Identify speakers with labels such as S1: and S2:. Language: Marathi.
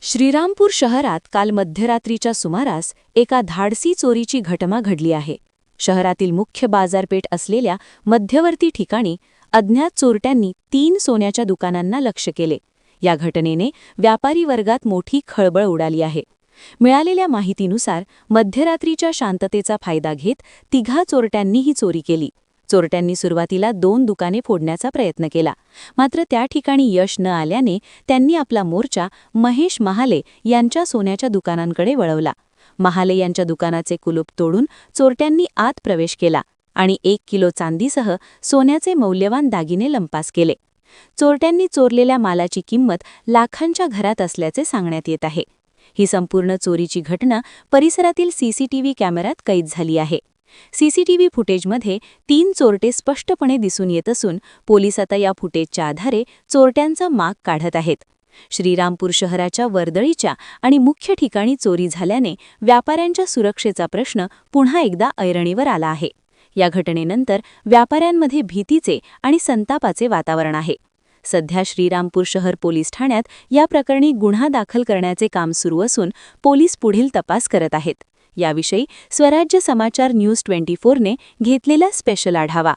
S1: श्रीरामपूर शहरात काल मध्यरात्रीच्या सुमारास एका धाडसी चोरीची घटना घडली आहे. शहरातील मुख्य बाजारपेठ असलेल्या मध्यवर्ती ठिकाणी अज्ञात चोरट्यांनी 3 सोन्याच्या दुकानांना लक्ष्य केले. या घटनेने व्यापारी वर्गात मोठी खळबळ उडाली आहे. मिळालेल्या माहितीनुसार मध्यरात्रीच्या शांततेचा फायदा घेत 3 चोरट्यांनी ही चोरी केली. चोरट्यांनी सुरुवातीला 2 दुकाने फोडण्याचा प्रयत्न केला, मात्र त्या ठिकाणी यश न आल्याने त्यांनी आपला मोर्चा महेश महाले यांच्या सोन्याच्या दुकानांकडे वळवला. महाले यांच्या दुकानाचे कुलूप तोडून चोरट्यांनी आत प्रवेश केला आणि 1 किलो चांदीसह सोन्याचे मौल्यवान दागिने लंपास केले. चोरट्यांनी चोरलेल्या मालाची किंमत लाखांच्या घरात असल्याचे सांगण्यात येत आहे. ही संपूर्ण चोरीची घटना परिसरातील सीसीटीव्ही कॅमेऱ्यात कैद झाली आहे. सीसीटीव्ही फुटेजमध्ये 3 चोरटे स्पष्टपणे दिसून येत असून पोलीस आता या फुटेजच्या आधारे चोरट्यांचा माग काढत आहेत. श्रीरामपूर शहराच्या वर्दळीच्या आणि मुख्य ठिकाणी चोरी झाल्याने व्यापाऱ्यांच्या सुरक्षेचा प्रश्न पुन्हा एकदा ऐरणीवर आला आहे. या घटनेनंतर व्यापाऱ्यांमध्ये भीतीचे आणि संतापाचे वातावरण आहे. सध्या श्रीरामपूर शहर पोलीस ठाण्यात या प्रकरणी गुन्हा दाखल करण्याचे काम सुरू असून पोलीस पुढील तपास करत आहेत. याविषयी स्वराज्य समाचार न्यूज 24 ने घेतलेला स्पेशल आढावा.